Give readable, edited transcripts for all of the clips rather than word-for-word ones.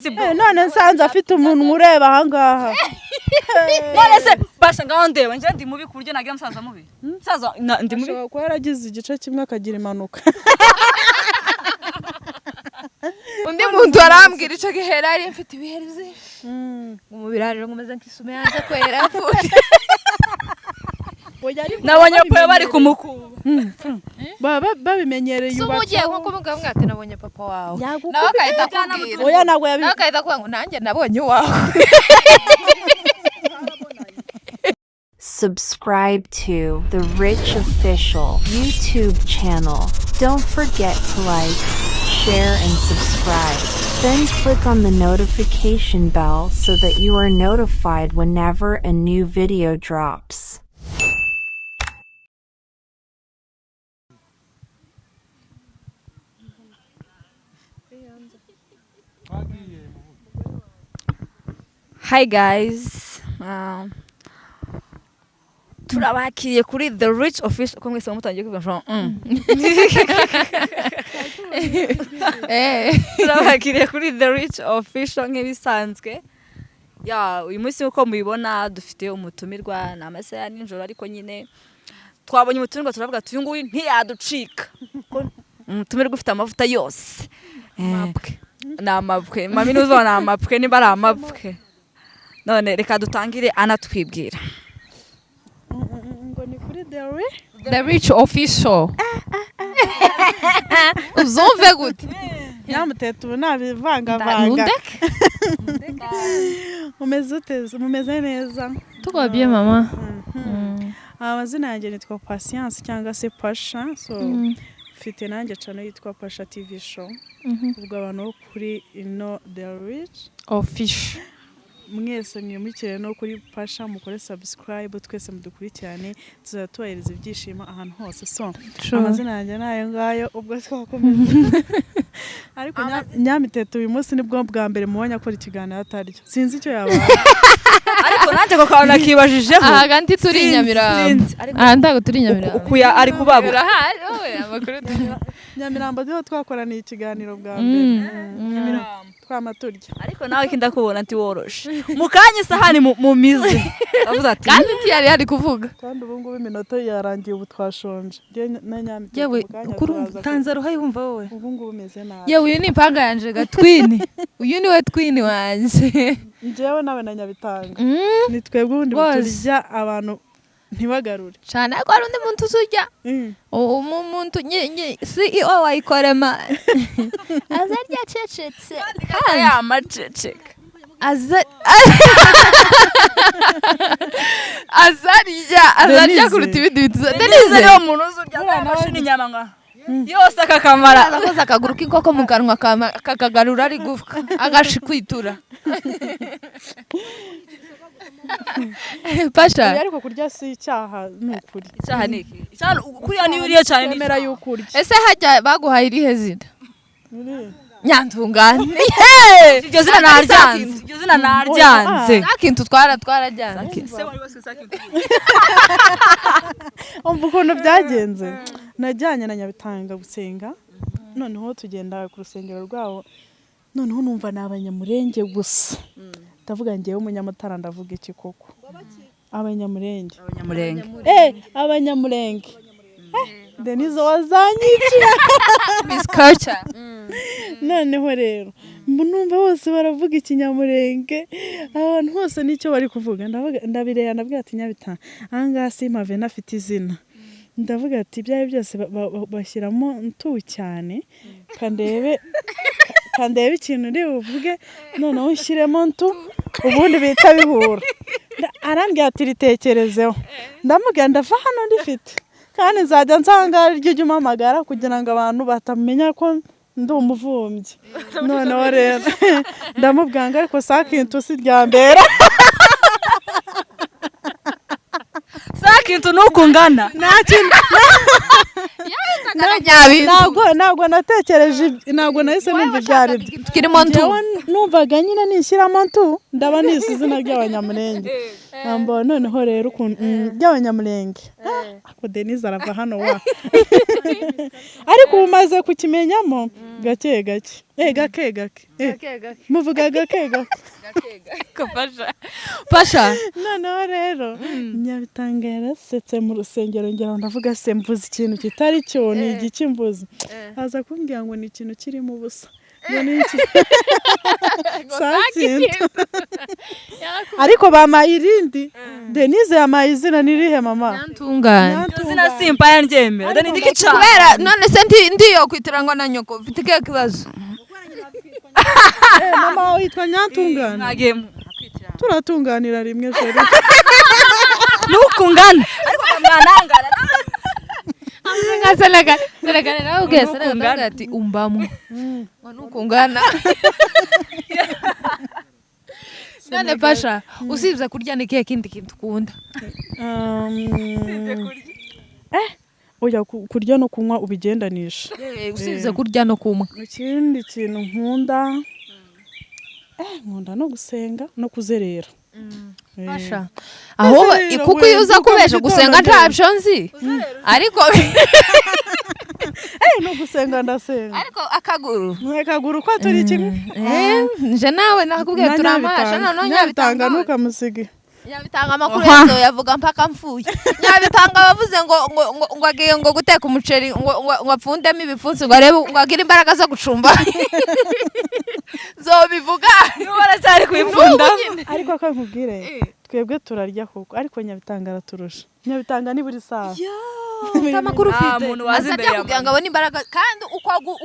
none nsanze afite umuntu ureba ahangaha none se basha ngaho ndeba nje ndi mubi kuryo nagira musaza mubi musaza ndi mubi ko yaragize igice kimwe akagira impanuka undi muntu arambwira ico gihera ari mfite ibihereze umubiri rero ngomeza nkisume yanze kwera nabonye ko bari kumukuba babimenyereye ubagiye nko kumugabo mwate nabonye papa wawe nawe akahita kubwira oya nagwe yabi akahita kuvuga ngo nanjye nabonye wawe. Subscribe to the Rich Official YouTube channel. Don't forget to like, share, and subscribe. Then click on the notification bell so that you are notified whenever a new video drops. Hi guys, turabakiriye kuri The Rich Official ko mwese mutangiye kuvuga turabakiriye kuri The Rich Official nk'ibisanzwe. Uyu munsi uko mubibona dufite umutumirwa na amasaha n'injoro, ariko nyine twabonye umutumirwa turavuga tuyu nguyu ntiyaducika. Umutumirwa ufite amavuta yose. Namabwe. Mami nuzo namabwe niba ari amabwe. None reka dutangire anatwibwira. ngo ni kuri The Rich Official. Uzumve gute? Nyamutetu nabivanga mumeze neza. Tukwabiye mama. Amazina yanjye nitwa Patience cyangwa se Pasha, so mfite nanjye channel yitwa Pasha TV show. Ubwo abantu kuri ino The Rich Official. Mwese mwimukire no kuri Pasha mukore subscribe, twese mudukurikirane tuzatubahereza ibyishimo ahantu hose. So amazina yanjye nayo ngayo ubwo twakomeza. Ariko Nyamitetu uyu munsi nibwo bwa mbere mubonye akora ikiganiro ataryo. Sinzi icyo yabaye. Ariko nanjye ko kaona kibajijeho. Aha ganti turi Nyamirambo. Ndago turi Nyamirambo. Ukuya ari kubabura. Amakuru Nyamirambo niho twakoraniye ikiganiro bwa mbere. Nyamirambo twamaturya. Ariko nawe kindakubona nti woroshe. Mukanye sahani mu mizi. Avuze ati kandi tiyari ari kuvuga. Kandi ubu ngubu iminota yarangiye ubu twashonje. Na Nyamitetu. Yewe kuri tanzaro hayumva wowe. Ubu ngubu meze nabi. Yewe uyu ni impanga yanje gatwini. Uyu ni we twini wanje. Njyewe nawe na Nyabitanga. Ni twebwe ubundi turya abantu ntibagarure. Cyane ko ari undi muntu uzurya. Umuntu CEO wayikorema. Azarya cecetse. ya maceceka. Azarya kuruta ibindi bintu. Denise rero umuntu uzurya amashini nyama nga. Yose akakamara. Akoza akaguru k'inkoko mu kanwa kakagarura ari gufwa. Agashikwitura. Pasha. Ariko kurya si icyaha n'ukuri. Icyaha niki? Icyaha kuriya ni uriye cyane nemera yukurya. Ese hajya baguhaye irihe zina? Nyantungane. Iryo zina naryanze. Iryo zina naryanze. Sakintu twarajyanze. Se wari wese sakintu. Umva ukuntu byagenze. Najyanye na Nyabitanga gusenga. Noneho tugenda ku rusengero rwawo. Noneho numva nabanyamurenge gusa. Ndavuga ngiye umunyamutara ndavuga iki koko. Abanyamurenge. Abanyamurenge. Denise wazanyiciye. Miss Culture. Noneho rero numva bose baravuga ikinyamurenge. Abantu hose nicyo bari kuvuga. Ndabireya ndabwira ati Nyabitanga. Anga simave nafite izina. Ndavuga ati byaye byose bashyiramo ntu cyane. Kandebe ikintu uri buvuge noneho ushyiremo ntu ubundi bita bihura. Arambwira ati ritekerezeho. Ndamubwira ndava hano ndifite. Kandi nzajya nsanga ryo umamagara kugira ngo abantu batamenya ko ndi umuvumbyi. Noneho rero ndamubwira ngo ariko sakintu si ryambera. Sakintu nukungana. Ntabwo natekereje, ntabwo nahise numva ibyari byo. kirimo ntu Njyewe numvaga nyine nishyiramo ntu ndaba nisi izina ry'abanyamurenge mbona noneho rero ukuntu ry'abanyamurenge ako Denise arava hano wa ariko umaze kukimenyamo gake gake gake muvuga gake Pasha noneho rero Nyabitanga yarasetse mu rusengero ngira ndavuga se mvuze ikintu kitari cyo ni igiki mvuze aza kumbwira ngo ni ikintu kirimo ubusa ngo ni iki ariko bamaye irindi Denise yamaye izina nirihe mama Nyantungane izina simpa yandyemera dani ndikica kubera none se ndiyo kwitirangwa na nyoko ufite kihe kibazo mama witwa Nyantungane nagemu turatunganira rimwe jero nukungana ariko mwanangara Seragana nawe ugeze ati umbamo nukungana None Pasha usibye kurya ni kihe kindi kintu ukunda oya kurya no kunywa ubigendanisha usibye kurya no kunywa ikindi kintu nkunda nkunda no gusenga no kuzerera Pasha aho kuko iyo uza kubesha gusenga ntabyo nzi ariko no gusenga ndasenga ariko akaguru ko turi kimwe nje nawe nakubwiye turamasha none Nyabitanga nukamusige Nyabitanga amakuru yazo yavuga mpaka mfuye Nyabitanga bavuze ngo agiye ngo guteka umuceri ngo apfundemo ibipfunsi ngo arebe ngo agire imbaraga zo gucumba zobivuga nubara cyari kwipfunda ariko akankubwire twebwe turarya koko ariko Nyabitanga araturusha Nyabitanga ni buri saha amakuru ufite umuntu wazi imbere ya kugira ngo abone imbaraga kandi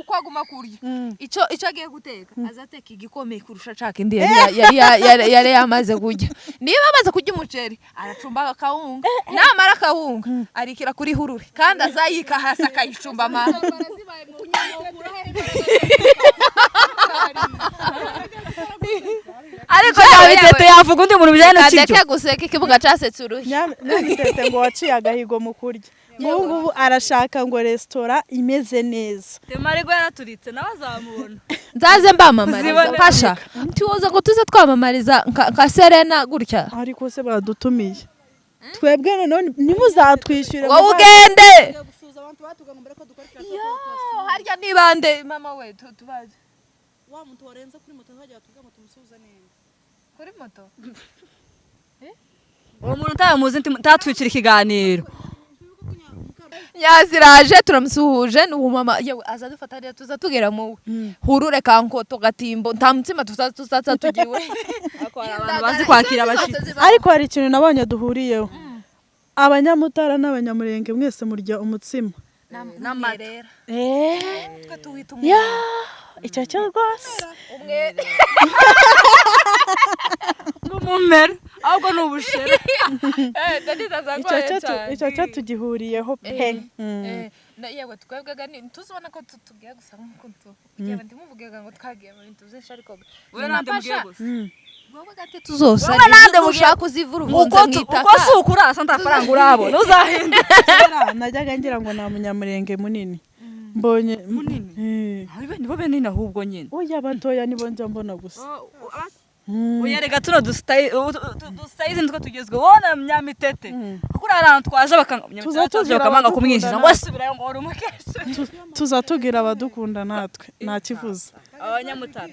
ukwaguma kurya icyo agiye guteka azateka igikomeye kurusha caka indi yari yamaze kurya niba amaze kurya umuceri aracumba akawunga namara akawunga arikira kuri hurure kandi azayika hasi akayicumba amara ariko Nyabitete yavuga undi muntu bijyanye n'ikiryo adeke guseka ikibuga casetse urushyi Nyabitete ngo waciye agahigo mu kurya ngubu arashaka ngo restaurant imeze neza Temarigo yaraturitse nawe azamubona nzaze mbamamariza Pasha tuwoza ngo tuze twamamariza nka Serena gutya ariko se badutumiye twebwe none nimuzatwishyure wowe ugende harya nibande mama we tubaze wa muntu warenza kuri moto hajya tuvuga moto musubiza neza kuri moto uwo muntu utamuzi ntatwicira ikiganiro Nyaziraje turamusuhuje n'uwo mama yewe azadufata rya tuza tugera mu hurure kankoto gatimbo nta mutsima tuzaza tugiwe abantu bazi kwakira abashitsi ariko hari ikintu nabonye duhuriyeho abanyamutara n'abanyamurenge mwese murya umutsima n'amata twe tuwita ya icyo cyo rwose umwe n'umumera ahubwo ni ubushera icyo cyo tugihuriyeho pe yewe twebwega tuzibona ko tugiye gusa nk'uko tugiye ndimuvugaga ngo twagiye mu bintu byinshi ariko we nande mugiye gusa wowe gati tuzose wowe nande mushaka kuzivura ubunze mwitaka uko si ukurasa ntafaranga urabona uzahinde najyaga ngira ngo nta munyamurenge munini mbonye munini nibo benini ahubwo nyine oya batoya nibo njya mbona gusa oya rega tuno dusayizi nitwo tugezwe wona Nyamitete kuri arantu twaje bakamanga kumwinjiza ngo asubirayo ngo uri umukeshe tuzatugira abadukunda natwe nta kivuze abanyamutara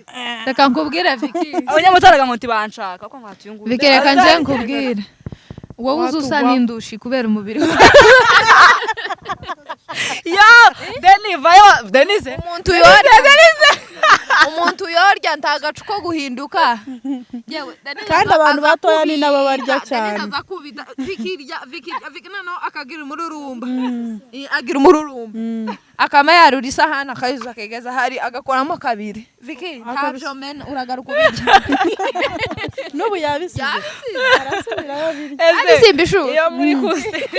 reka nkubwire Vicky abanyamutara ngo ntibanshaka ko nkatuyungu Vicky reka nje nkubwire wowe uzusa n'indushi kubera umubiri Denise umuntu yorya ntagacu ko guhinduka kandi abantu batoya ni nabo barya cyane Vicky nano akagira umururumba agira umururumba akama yarura isahani akayuza akegeza hari agakoramo kabiri Vicky ntabyo mena uragaruka ubirya n'ubu yabisize arasubirayo birya kandi simbishu iyo muri kuse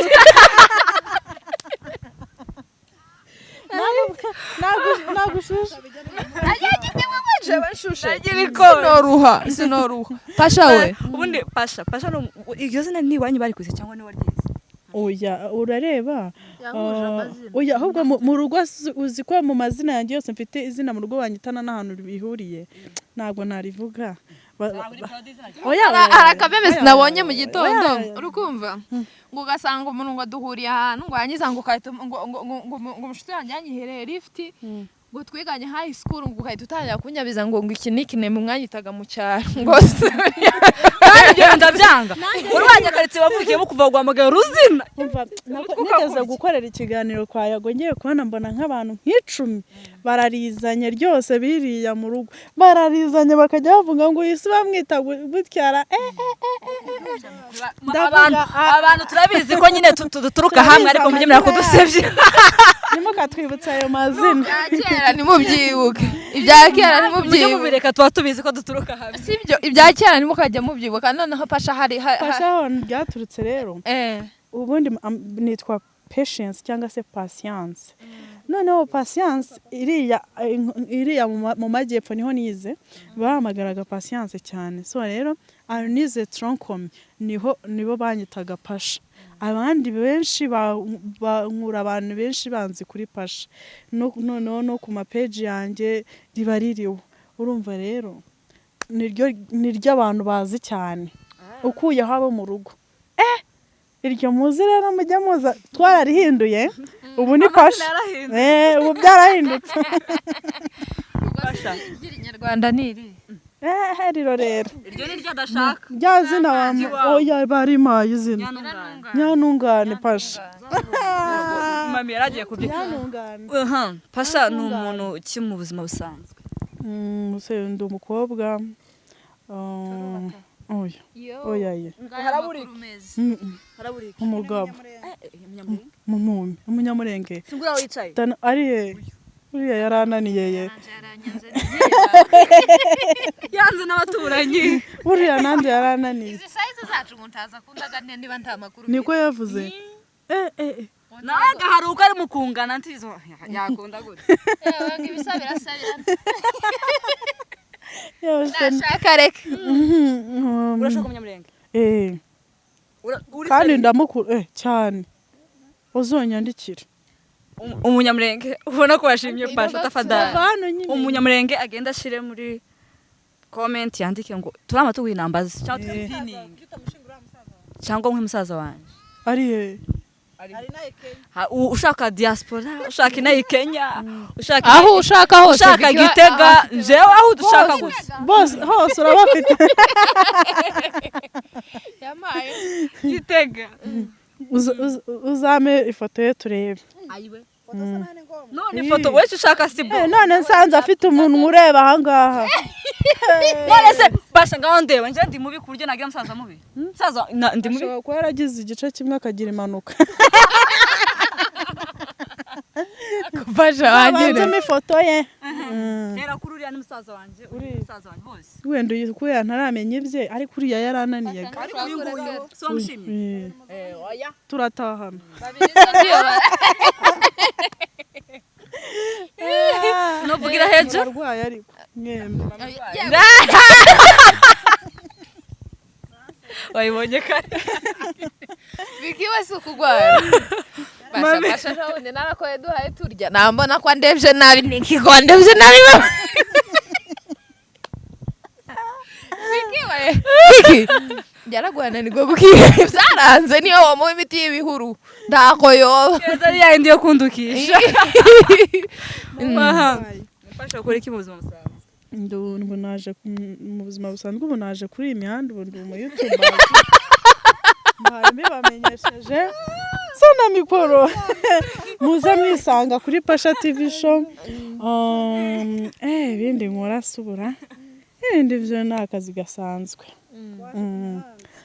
nagushusha sinoruha Pasha we ubundi Pasha no iryo zina ni wanyu bari kuse cyangwa ni waryize oya urareba Yahuje amazina. oya ahubwo mu rugo uzi ko mu mazina yanjye yose mfite izina mu rugo banyitana n'ahantu bihuriye ntabwo narivuga oya arakabemesi nabonye mu gitondo urukumva ngo ugasanga umuntu ngo duhuriye ahantu ngo yangiza ngo ukahita ngo umushuti wanjye yanyihereye lift ngo twiganye high school ngo ukahita utangira kunyabiza ngo iki niki ne mu mwanyitaga mu cyaro ngo kandi ibyo ndabyanga urwanya karitsiye wavukiyemo kuva guhamagara ruzina nigeze gukorera ikiganiro kwa Yago ngiye kubona mbona nk'abantu nk'icumi bararizanye ryose biriya mu rugo bararizanye bakajya bavuga ngo yisi bamwita butyara abantu turabizi ko nyine duturuka hamwe ariko munyemera kudusebya nimukatwibutsa ayo mazina kera nimubyibuke ibya kera nimubyibuke mubireka tuba tubizi ko duturuka hamwe sibyo ibya kera nimukajya mubyibuka noneho pasha hari pasha byaturutse rero ubundi nitwa patience cyangwa se patience noneho patience iriya mu majyepfo niho nize bahamagaraga patience cyane so rero nize tronkom nibo banyitaga pasha abandi benshi bankura abantu benshi banzi kuri pasha noneho no ku mapeji yanjye riba ririho urumva rero niryo abantu bazi cyane ukuyeho abo mu rugo iryo muzi rero mujya muza twararihinduye ubu ni pasha ubu byarahindutse pasha iry'inyarwanda ni iri rero iryo ni ryo adashaka rya zina oya barimaye izina nyanungane pasha mami yaragiye kubyina pasha ni umuntu ki mu buzima busanzwe ndi umukobwa oya umugabo umunyamurenge ari he uriya yarananiye ye yanze n'abaturanyi uriya nanjye yarananiye izi size zacu ntaza kundaga niba nta makuru niko yavuze naga hari uko ari mukungana ntizo yakunda gute wanga ibisabira sabira nashaka reka urashaka umunyamurenge kandi ndamukuru cyane uzonyandikire umunyamurenge ubona ko yashimye pasha tafadhali umunyamurenge agenda ashire muri comment yandike ngo turama tuguhinambaza cyangwa nk'umusaza wanjye ari he ushaka diaspora ushaka inayi Kenya ushaka aho ushaka hose ushaka Gitega jewe aho dushaka gusa bose hose urabafite yamaye Gitega uzame ifoto ye turebe ayiwe none ifoto wese ushaka sibo none nsanze afite umuntu ureba ahangaha none se basha ngaho ndeba nje ndi mubi kuryo nagira musaza mubi musaza ndi mubi ko yaragize igice kimwe akagira impanuka basha wagira ifoto ye rero kuri uriya n'umusaza wanje uri musaza wanje bose wenda kuya ntaramenye ibye ariko uriya yarananiye ariko uyu nguyu so mushimye oya turatahana no vugira hejo arwaye ariko mwembe wayibonye kare Viki wese ukugwara basha none narakoye duhaye turya nambona ko ndebje nabi nikiko ndebje nabi Viki yaragwana nigo gukiye byaranze niyo mu imiti y'ibihuru ndakoyo keza yindi yo kundukisha mfasha gukora iki mu buzima busanzwe ndumva naje mu buzima busanzwe ubu naje kuri iyi mihanda ubu ndi mu YouTube bamenyesheje sana mikoro muze mwisanga kuri Pasha TV show ibindi nkora subura ibindi byo ni akazi gasanzwe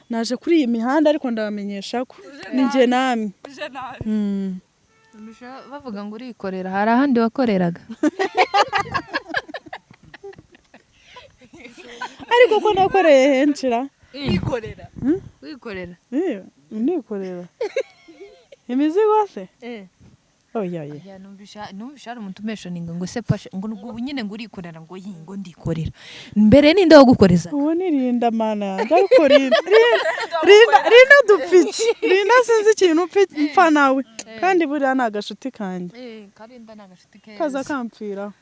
naje kuri iyi mihanda ariko ndabamenyesha ko ninjye namwe bavuga ngo urikorera hari ahandi wakoreraga ariko ko nakoreye henshira wikorera nikorera imizigo se oya Ya numvisha hari umuntu umeshoninga ngo se pasha ngo ubu nyine ngo urikorera ngo ngo ndikorera mbere ninde wo gukoreza uwo ni Linda mana yanjye ariko Linda dupfiki Linda sinzi ikintu mpfa nawe kandi buriya ni agashuti kanjye Karinda nagashuti keza kaza kampfiraho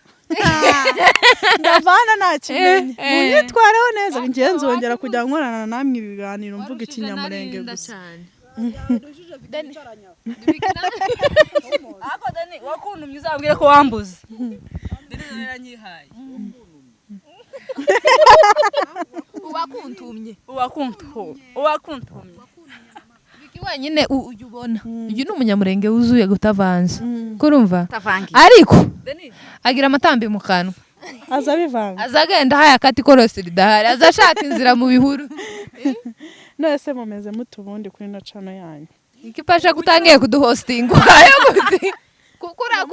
ndavana nakimenye munyitwareho neza ngiye nzongera kujya nkorana namwe ibiganiro mvuga ikinyamurenge gusa ako Dani wakuntumye uzabwire ko wambuze nyihaye uwakuntumye Viki wenyine ujya ubona uyu ni umunyamurenge wuzuye gutavanze kurumva ariko agira amatambi mu kanwa aza bivanga azagenda haya kati korosi ridahari azashaka inzira mu bihuru nose mumeze mutubundi kuri no chano yanyu ikipasha kutangiye kuduhostinga ayo guti kura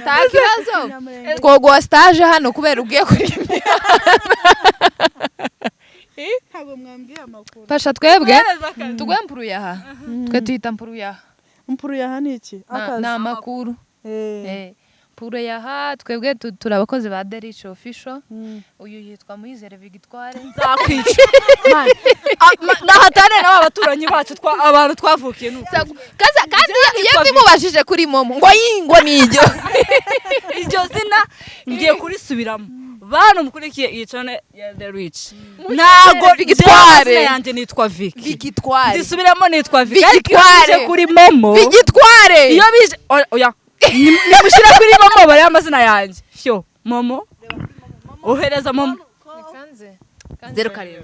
takibazo twogo stage hano kubera ugiye kuri ntabwo mwambwiye amakuru pasha twebwe tugwe mpuruyaha twe tuhita mpuruyaha ni iki akazi na makuru puruyaha twebwe turabakozi ba The Rich Official uyu yitwa Muyizere Victoire nzakwica nahatane nawe abaturanyi bacu abantu twavukiye nuko kandi iyo ndimubashije kuri momo ngo yingo nijyo iryo zina ngiye kurisubiramo bantu mukurikiye iyi channel ya The Rich ntago Victoire yanjye nitwa Victoire ndisubiramo nitwa Victoire kuri momo Victoire iyo bije oya nimushira kuri momo bari amazina yanjye fyo momo ohereza momo 07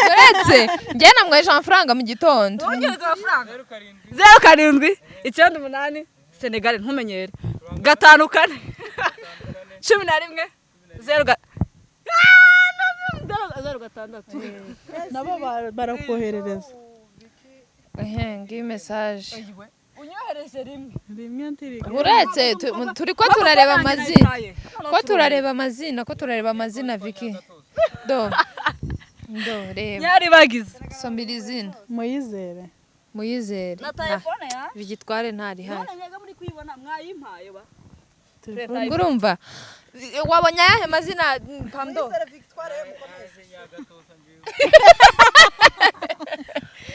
uretse njye namwe Jean Franga mu gitondo 07 8 Senegal ntumenyere 5 4 11 0 nabo barakoherereza ngi message unyohereje rimwe ntiri uretse turi ko turareba amazina Viki do reba nyari bagize sombira izina Muyizere na telefone ya Victoire ntari hari none nyega muri kwibona mwayimpaye ba urumva wabonye ayahe mazina pando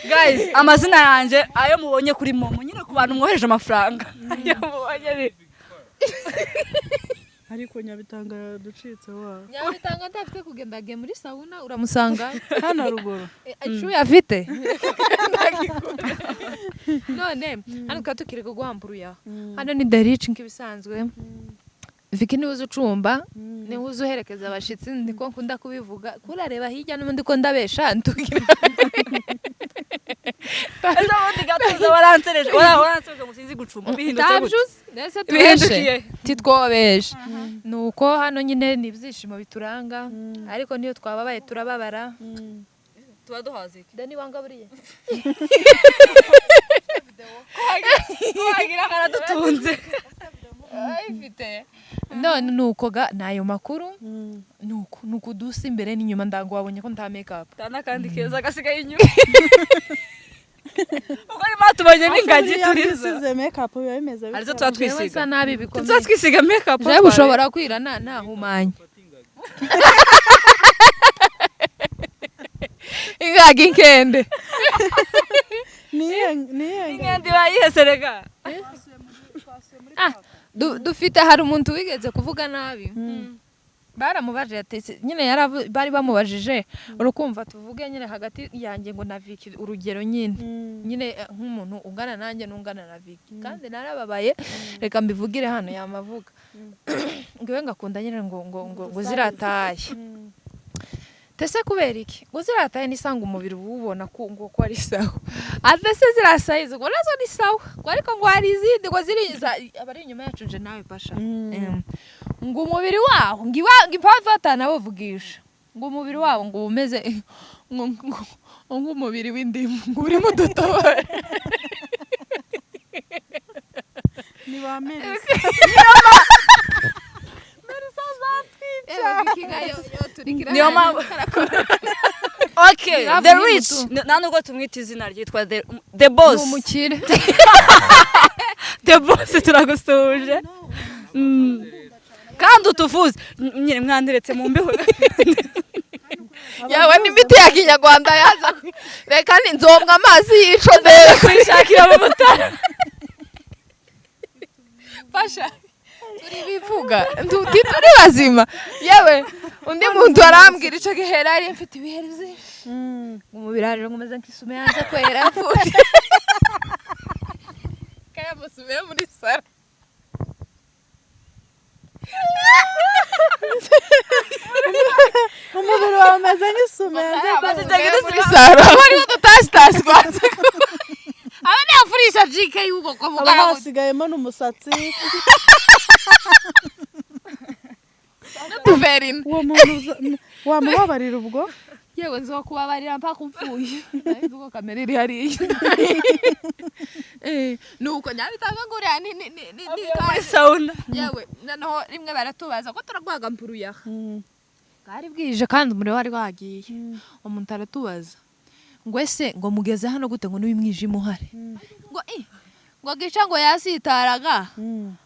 guys amazina yanje ayo mubonye kuri momo nyine ku bantu mwohereje amafaranga yabonye ariko Nyabitanga ducitse wa Nyabitanga ndafite kugenda muri sauna uramusanga hano ruguru icu yafite none hano katukire kugwampuruya hano ni The Rich nkibisanzwe Viki ni uzi ucumba ni uzi uherekeza abashitsi ndiko nkunda kubivuga kurareba hirya n'ubundi ko ndabesha ntugira ejo bundi gatuza waransereje musinzi gucumba bihindutse gute nese tubeshe titwobeshe nuko hano nyine ni ibyishimo bituranga ariko niyo twababaye turababara tuba duhaze Dani wanga buriye wagira karadutunze ayifite none nuko nayo makuru nuko dusa imbere n'inyuma ndango wabonye ko nta make up tana kandi keza gasigaye inyuma uko ni matubonye n'ingagi turiza make up biba bimeze bityo arizo twatwisiga sa nabi bikomeye twatwisiga make up je bushobora kwira nahumanye ingagi nkende niye ingende bayiheserega dufite hari umuntu wigeze kuvuga nabi baramubaje yatetse nyine bari bamubajije urukumva tuvuge nyine hagati yanjye ngo na Viki urugero nyine nk'umuntu ungana nanjye n'ungana na Viki kandi narababaye reka mbivugire hano yamavuga ngiwe ngakunda nyine ngo zirataye tese kubera iki ngo zirataye nisanga umubiri ubona ko ari sawa adese zirasayize ngo nazo ni sawa ngo ariko ngo hari izindi ngo ziriza abari inyuma yacu nje nawe pasha ngo umubiri waho ngipava atana bavugisha ngo umubiri waho ngo umeze ngo umubiri w'indimu ngo urimo dutobore ni ba Melissa niyo mpamvu Okay, Love the ni rich. mutu. Nta nubwo tumwita izina ryitwa the boss. umukire The boss turagusuhuje. Kandi utuvuze nyine mwanderetse mu mbeho. yawe n'imiti ya kinyarwanda yaza reka ni nzomwa amazi yicomera Kwishakira mu mutara. fasha turi bivuga turi bazima yewe undi muntu arambwira icyo gihe nari mfite ibiheri byinshi umubiri waje ngomeza nkisume yanze kwera yapfuye kaya musume muri sara umubiri wawe umeze nk'isume yanze muri sara bari tutashitashi kwanza aba ni afurisha jike yuko ko haba mugabo hasigayemo n'umusatsi tuverina uwo muntu wamubabarira ubwo yewe nzo kubabarira mpaka upfuye ntabwo kamera iri hariya nuko nyabitanga nguriya ni Muri sauna. yewe noneho rimwe baratubaza ko turagwaga mpuruya bwari bwije kandi umuriro wari wagiye umuntu aratubaza ngo ese ngo mugeze hano gute ngo n'uyimwijima uhari ngo gica ngo yasitaraga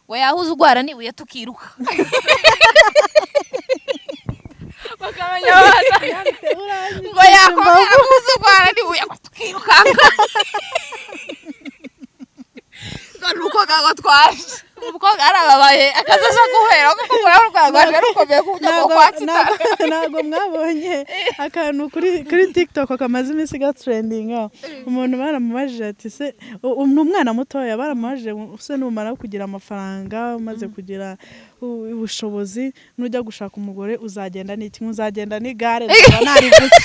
ngo yahuze ugwara nibuye tukiruka bakamenya abana ngo yakomera ahuze ugwara nibuye ngo tukirukanga ngo nuko gago twaje umukobwa arababaye akaza guhera ko rwagwaje rukomeye kujya ngo kwatsitara ntabwo mwabonye akantu kuri TikTok kamaze iminsi gatrendinga umuntu baramubajije ati se ni umwana mutoya baramubajije se numara kugira amafaranga umaze kugira ubushobozi nujya gushaka umugore uzagenda n'iki uzagenda n'igare narivutse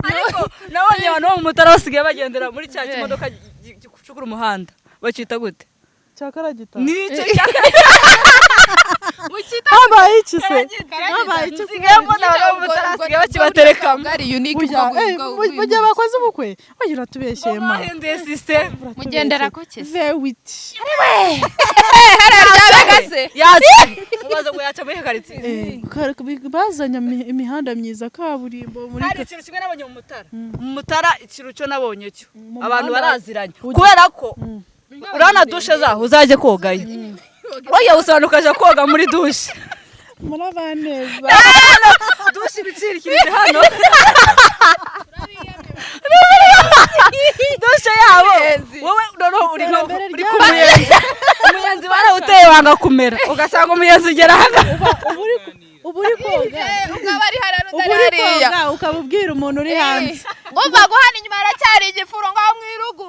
Ariko nabonye abantu bo mu mutara basigaye bagendera muri cya kimodoka gicukura umuhanda. Bacita gute? cyakaragita Nico habaye iki se habaye iki Sigaye mbona abantu bo mu mutara basigaye bakibaterekamo. ari unique ujya bakoze ubukwe oya uratubeshyeye ma Bahinduye system. mugendera ko kese vewiti Ubaza ngo yaca muri karitsiye. bazanye imihanda myiza kaburimbo muri Hari ikintu kimwe nabonye mu mutara. Mu mutara ikintu cyo nabonye cyo. Mu Abantu muhanda baraziranye. Kubera ko urana dushe zaho uzaje kogayo. Oya usana ukaja koga muri dushe. murabaneza Dushe ibicirikirije hano. Dushe yabo. Wowe noneho uri ku muyenzi. Umuyenzi barawuteye wanga kumera. Ugasanga umuyenzi ugera hano. ubu uri koga ukaba ari harano ubu uri koga ukaba ubwira umuntu uri hanze ngomba guhana inyuma aracyari igifuro ngaho mwirugu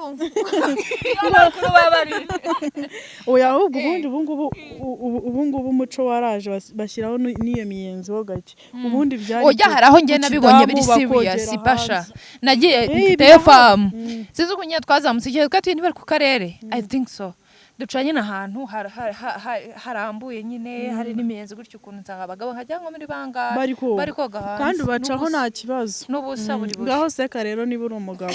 oya ahubwo ubundi umuco waraje bashyiraho n'iyo miyenzi ho gake ubundi byari ujya hari aho njye nabibonye biri serious basha nagiye mfite famu sinzi ukunye twazamutse igihe twatuye ntibari ku karere I think so ducanye n'ahantu harambuye nyine hari n'imiyenzi gutyo ukuntu nsanga abagabo nkajya nko muri banga bari koga hanze kandi bacaho nta kibazo n'ubusa buri buri ngaho seka rero niba uri umugabo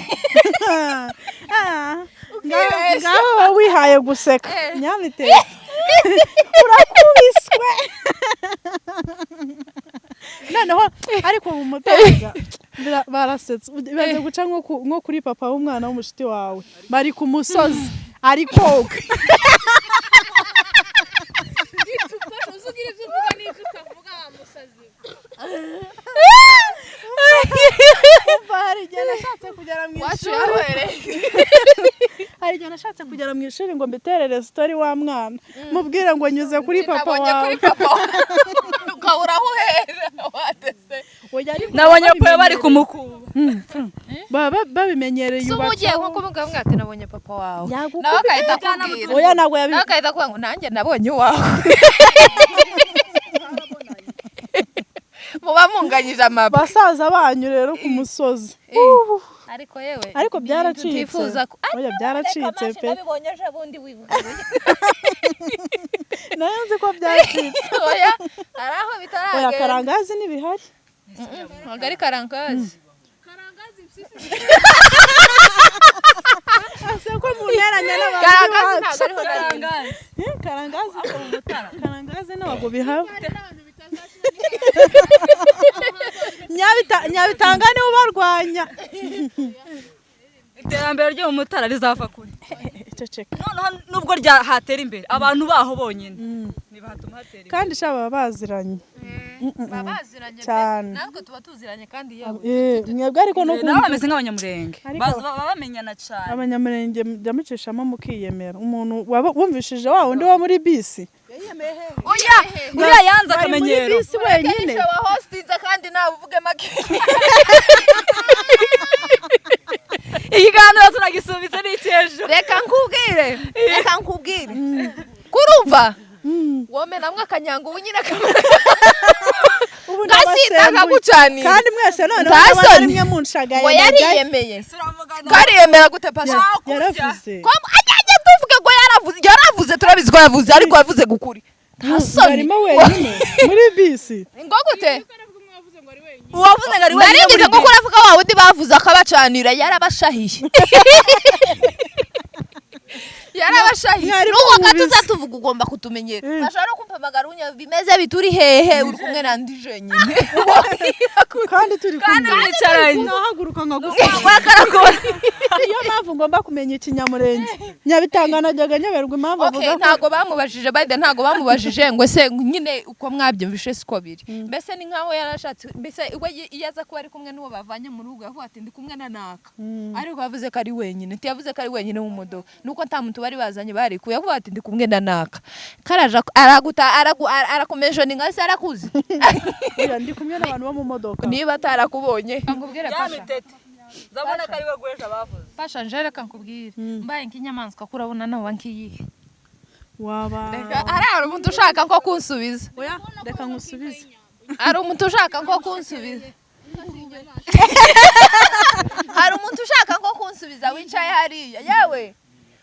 ngaho wihaye guseka nyamiteye urakubiswe noneho ariko mu mutanga barasetse baze guca nko kuri papa w'umwana w'umushiti wawe bari ku musozi ari koga hari igihe nashatse kugera mu ishuri ngo mbiterere story wa mwana mubwire ngo nyuze kuri papa wawe ukabura aho uhera watese nabonye ko bari kumukuba babimenyereye ubagiye nko kumubwira mwate nabonye papa wawe nawe yagukubita akahita akubwira oya ntabwo nawe akahita akubwira ngo nanjye nabonye uwawe muba munganyije amaba basaza banyu rero ku musozi ariko yewe ariko byaracitse twifuza ko oya byaracitse pe nabibonye ejo bundi wibuka nayo nzi ko byacitse oya hari aho oya bitaragera karangazi ntibihari ntabwo ari karangazi ase ko munteranya n'abantu karangazi ntabwo ariho karangazi karangazi ntabwo bihaba Nyabitanga niwe ubarwanya. iterambere ryo mu Mutara rizava kuri Ceceka. noneho nubwo hatera imbere abantu baho bonyine nibahatuma hatera imbere Kandi shaba baziranye. babaziranye Cyane. natwe tuba tuziranye kandi yewe Mwebwe ariko no nabo bameze nk'abanyamurenge Ariko- baba bamenyana cyane abanyamurenge ndamucishamo mukiyemera. Umuntu wumvishije wa undi wo muri bisi. uriya yanze akamenyero Bisi wenyine. wa hostinze kandi nawe uvuge make ikiganiro turagisubitse n'iki hejuru reka nkubwire kurumva wome namwe akanyango unyine kamera Ubu ngasinda akagucanira kandi mwese none Ntasoni. abana rimwe munshagaye. ngo yariyemeye kariyemera gute pasha Yaravuze. ajya tuvuge ngo yaravuze turabizi ko yavuze ariko yavuze gukuri ntasoni Barimo wenyine muri bisi. ngo gute uwavuze ngo ari wenyine naringize ngo kuravuga wa wundi bavuze akabacanira yarabashahiye yarabashahiye Mwari nuko mubizi. katuza tuvuga ugomba kutumenyera bashobora kumpamagara unya bimeze bituri hehe uri kumwe na ndije nyine Kandi turi kumwe. bicaranye Nahaguruka nkagufasha. bakarakora Iyo mpamvu ngomba kumenya ikinyamurenge. Nyabitanga najyaga nyoberwa impamvu Okay, avuga ko ntago bamubajije bade ntago bamubajije ngo se nyine uko mwabyumvishe siko biri mbese ni nkaho yarashatse mbese we iyaza kuba ari kumwe n'uwo bavanye mu rugo yavuga ati ndi kumwe na naka ariko yavuze ko ari wenyine ntiyavuze ko ari wenyine mu modoka nuko nta muntu bari bazanye bari kuyavuga ati ndi kumwe na naka karaja arakomeje ni ngase arakuze ndi kumwe n'abantu bo mu modoka. niba atarakubonye nkubwire pasha yamitete ndabona ko ari we guhesha bavuze pasha njere kankubwire mbaye nk'inyamaswa kurabona nawe nkiyihe Waba. hari umuntu ushaka nko kunsubiza Oya, reka ngusubize. hari umuntu ushaka nko kunsubiza hari umuntu ushaka nko kunsubiza wicaye hariya yewe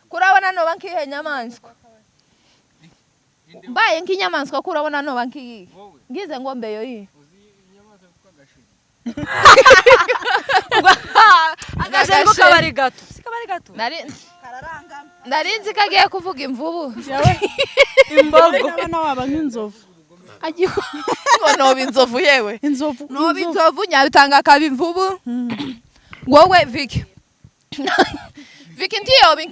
kurabona noba nkihe nyamaswa mbaye nk'inyamaswa kurabona noba nkiyihe ngize ngo mbeyo yihe agashari ko kabari gato si kabari gato nari nzi ko agiye kuvuga imvubu imbogo Abana waba nk'inzovu. ngo noba inzovu yewe Inzovu. noba inzovu nyabitanga akaba imvubu wowe Vicky Vicky ntiyoba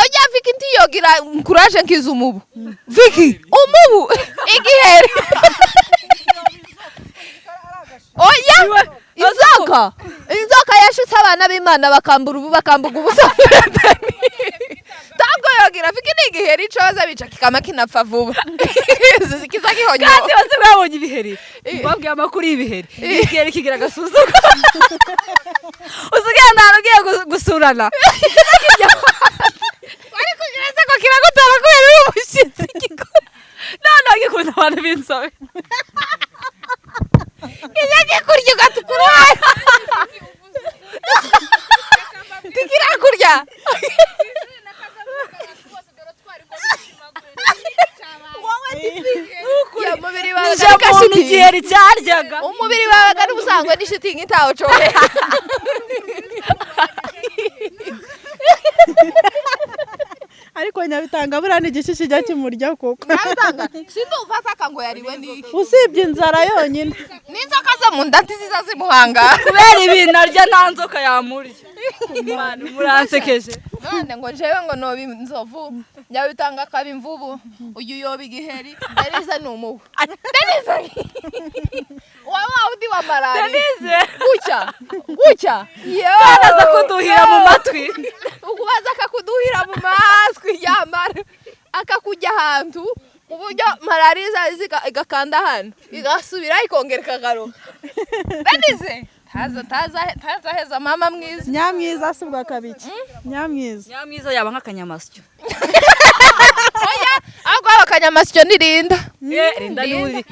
ojya Vicky ntiyogira kuraje nkiza umubu Vicky umubu igihere oya inzoka yashutse abana b'Imana bakambuga ubusa ntabwo yogira Vicky ni igiheri coza bica kikama kinapfa vuba kiza gihonyo kandi bose babonye ibiheri babwiye amakuru y'ibiheri igiheri kigira agasuzuko usigaye nta ugiye gusurana ariko kiretse ko kiragutara kubera uri umushyitsi none gikunda abantu b'inzobe kijya gikurya ugatukura kirakurya nije muntu igiheri cyaryaga umubiri wawe kandi ubusanzwe n'ishitingi itawo cohe Ariko Nyabitanga buriya ni igiki kijya kimurya koko. nabitanga sindumva saka ngo yariwe niki Usibye inzara yonyine. n'inzoka zo mu nda ntiziza zimuhanga kubera ibintu arya nta nzoka yamurya Imana muransekeje none ngo jewe ngo noba inzovu Nyabitanga akaba imvubu uyu yoba igiheri Denise ni umubu Denise waba undi wa malariya Denise gutya karaza kuduhira mu matwi ukubaza akakuduhira mu matwi yamara akakujya ahantu mu buryo malariya igakanda hano igasubira ikongera ikagaruka Denise taza heza mama mwiza Nyamwiza si bwa kabiki. Nyamwiza. nyamwiza yaba nk'akanyamasyo oya ahubwo akanyamasyo ni Linda Linda n'uri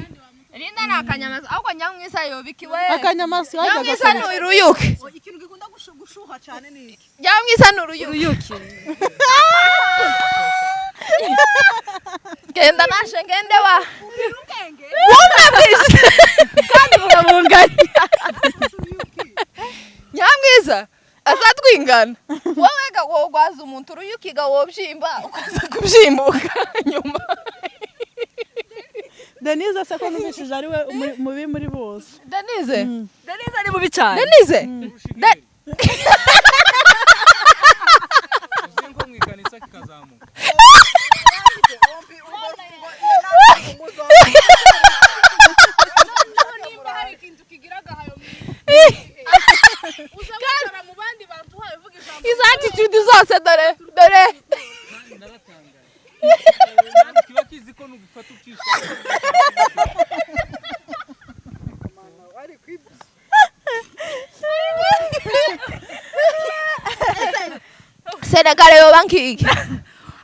Linda ni akanyamasyo ahubwo nyamwiza yobikiwe Akanyamasyo hajya nyamwiza ni uruyuki ikintu gikunda gushuha cyane ni iki? nyamwiza ni uruyuki uyuki genda nashe ngende wa kandi murabunganya nyamwiza azatwingana wowe ga wogwaza umuntu uruyuki ga wobyimba ukaza kubyimbuka nyuma Denise se ko numvishije ari we mubi muri bose. Denise Denise ari mubi cyane. Denise uzinko mwikanisa kikazamuka nimba hari ikintu kigiraga hayo uzabara mu bandi bantu hayo vuga ijambo izo attitude zose dore kiba kizi ko nugufata ukisha Senegal yo bankiki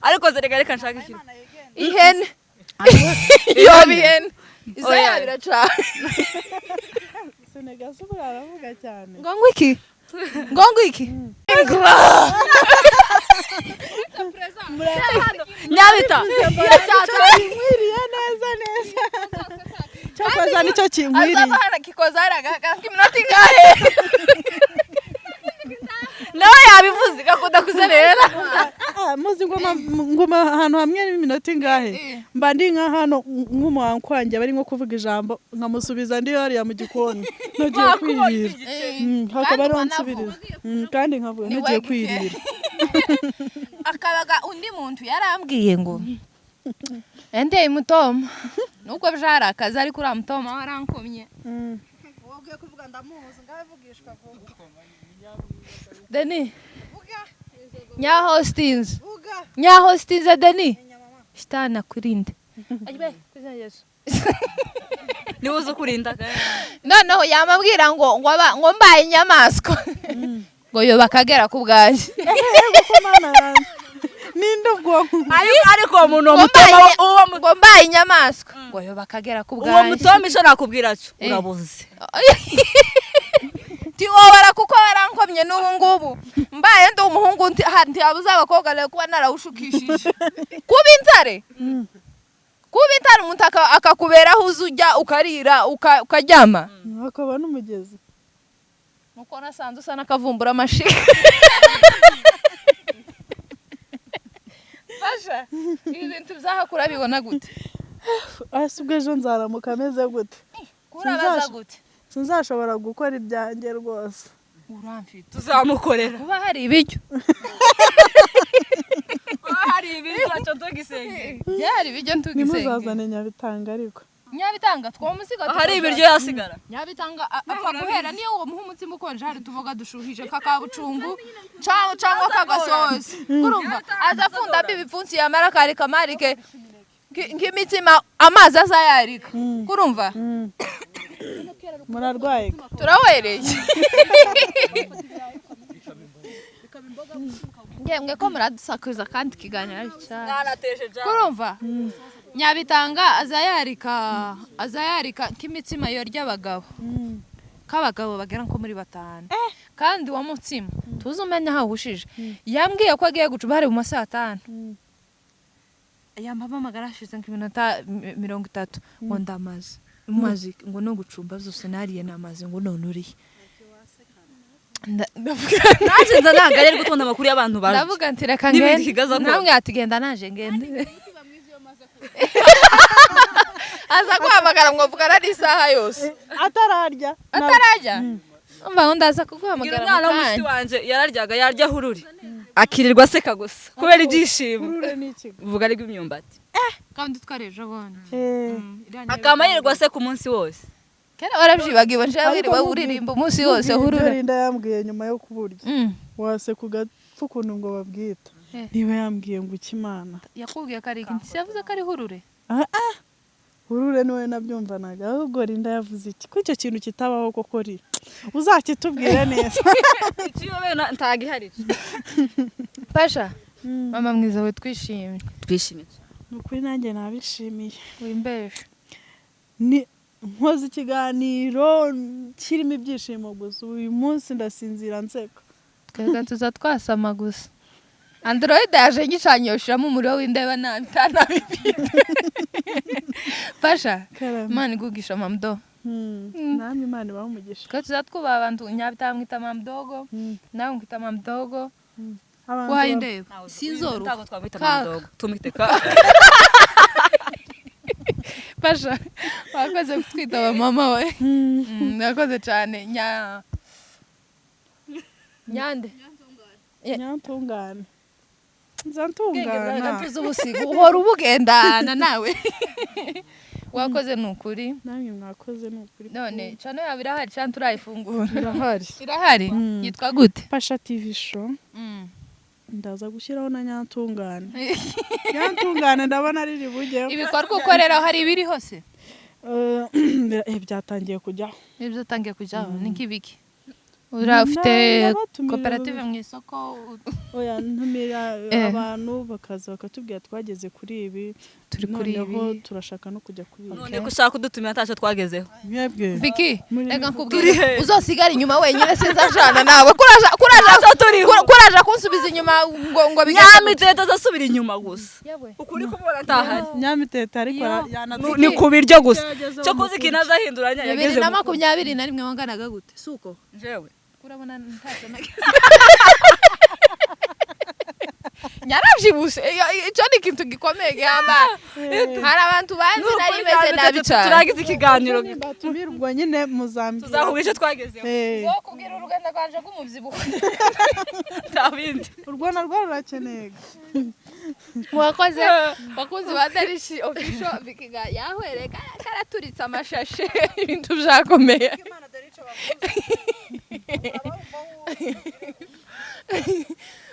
Ariko Senegal reka nshaka ikintu. ihene iyo bihene izo yabiraca Senegal se baravuga cyane. ngongo iki Nyabita. Mwiriye neza. Cyakoza nicyo kinkwiriye. azabana kikozaraga kiminota ingahe Nawe yabivuze gakunda kuserera. Muzi ngoma ahantu hamwe n'iminota ingahe mba ndi nka hano nk'umuhango kwanjye bari nko kuvuga ijambo nkamusubiza ndi hariya mu gikoni ntugiye kwirira hakaba ari nsubiriza kandi nkavuga ntugiye kwirira akabaga undi muntu yarambwiye ngo endeye mutoma nuko byari akazi ariko uriya mutoma warankomye wogiye kuvuga ndamuzi ngavugishwa vuga Deni nya hostins Deni shitana kurinde Ni uzo kurinda. noneho yamabwira ngo mbaye inyamaswa ngo yo bakagera ku bwaje ninde ubwonko Ariko umuntu mutoma ngo mbaye inyamaswa ngo yo bakagera ku uwo bwaje mutoma isho nakubwira cyo urabuze. ti wabara kuko warankomye n'ubu ngubu mbaye ndi umuhungu ntiyabuze abakobwa rero kuba narawushukishije kuba intare umuntu akakuberaho uza ujya ukarira ukaryama hakaba n'umugezi nuko nasanze usa n'akavumbura amashiga Basha ibi bintu bizahakura bibona gute asubwe ejo nzaramuka ameze gute kurabaza gute sinzashobora gukora ibyanjye rwose uramfite tuzamukorera. kuba hari ibiryo Hari ibintu cyo tugisenge. hari ibiryo ntugisenge nimuzazane Nyabitanga ariko Nyabitanga twamusiga Hari ibiryo yasigara. Nyabitanga apfa guhera niyo uwo muha umutsima ukonje hari tuvuga dushuhije kakabucungu cyangwa kagasozi urumva azafunda bibipfunsi yamara kari kamarike nk'imitsima amazi azayarika kurumva murarwaye turawereye ngemwe ko muradusakuza kandi kiganira cyane kurumva Nyabitanga azayarika nk'imitsima yorya abagabo k'abagabo bagera nko muri 5 kandi wa mutsima tuzi umenya aho uhushije yambwiye ko agiye gucuba hari mu masaha 5 yambaba magarashize nk'iminota 30 ngo ndamaze umazi ngo no gucumba zose nariye namaze ngo none uriye Naje nza nagare gutonda amakuru y'abantu baje. ndavuga nti reka ngende namwe atigenda naje ngende aza guhamagara ngo vugana n'isaha yose atararya umva ndaza kuguhamagara Umwana w'umushiti wanje yararyaga yarya hururi akirirwa aseka gusa kubera ibyishimo. urure n'iki Vuga ari imyumbati. kandi twareje abone Akamayirwa aseka umunsi wose. kera warabyibagiwe nje wiriwe uririmba umunsi wose hurura Linda yambwiye nyuma yo kuburya wase kugapfa ukuntu ngo babwita niba yambwiye ngo ikimana yakubwiye ko ari iki yavuze ko ari hurure urure niwe nabyumvanaga ahubwo Linda yavuze iki ko icyo kintu kitabaho koko ri uzakitubwire neza Iciyo bena ntagihari. Pasha mama mwiza we twishimye nukuri nanjye nabishimiye wimbeshe ni nkoze ikiganiro kirimo ibyishimo gusa uyu munsi ndasinzira nseka twebwe tuza twasama gusa Android yaje ngicanyoshyiramo umuriro w'indeba nabi tanabibita Pasha Imana igugisha mamdo namwe Imana ibahumugisha ko tuza twubaha abantu Nyabitanga mwita mamdogo nawe ngwita mamdogo abantu wahaye indeba sinzoru Ntago twabita mamdogo tumwite ka. Pasha wakoze kutwitaba mama we nakoze cyane nyande nyantungane nzantungana tuzi ubusigo uhora ubugendana nawe wakoze nukuri namwe mwakoze nukuri none channel yawe irahari cyane turayifungura irahari yitwa gute Pasha TV show ndaza gushyiraho na nyantungane nyantungane ndabona riri bugeho ibikorwa ukorera hari ibiri hose byatangiye kujyaho ibyo utangiye kujyaho ni nk'ibiki urafite koperative mu isoko oya ntumira abantu bakaza bakatubwira twageze kuri ibi turi kuri ibi turashaka no kujya kuri ibi none ko ushaka kudutumira ntacyo twagezeho mwebwe Vicky reka nkubwire uzosigara inyuma wenyine sinzajana nawe kuraje kunsubiza inyuma ngo nyamitete azasubira inyuma gusa ukuri kubona atahari nyamitete ariko ni ku biryo gusa cyo kuzi ikintu azahinduranya yageze 2021 wanganaga gute suko jewe urabona ntacyo nageze nyarabyibushe icyo ni ikintu gikomeye gihamba hari abantu banzi nari meze nabi cyane turagize ikiganiro batumirwa nyine muzambira tuzavuga icyo twagezeho zo kubwira urugendo rwanje rw'umubyibuho ntabindi urwana rwarakeneye wakoze bakuzi ba Darishi official Vikiga yahwereka karaturitse amashashe ibintu byakomeye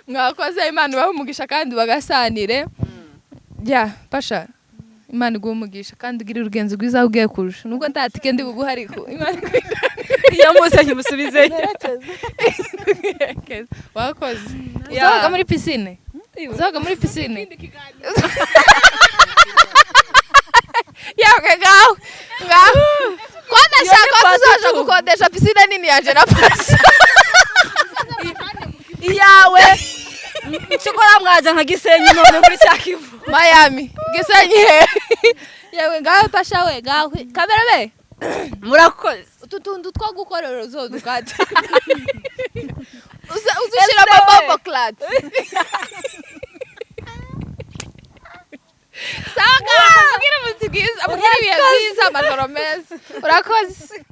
mwakoze Imana bahumugisha kandi bagasanire ya Pasha Imana igumugisha kandi ugira urugenzo rwiza ugiye kurusha nubwo ntatike ndi buguhariko Imana iyo musenye musubize wakoze uzaga muri piscine uzaga muri piscine yawe ngaho ko ndashaka tuzaje gukodesha piscine nini yaje na Pasha iyawe cyokora mwaje nka Gisenyi none muri Cyakivu Miami Gisenyi yawe ngaho Pasha we ngaho kamera be murakoze ututundu two gukorera uzodukate uzishira amabombo clad Saga, abwira ibihe byiza amajoro meza urakoze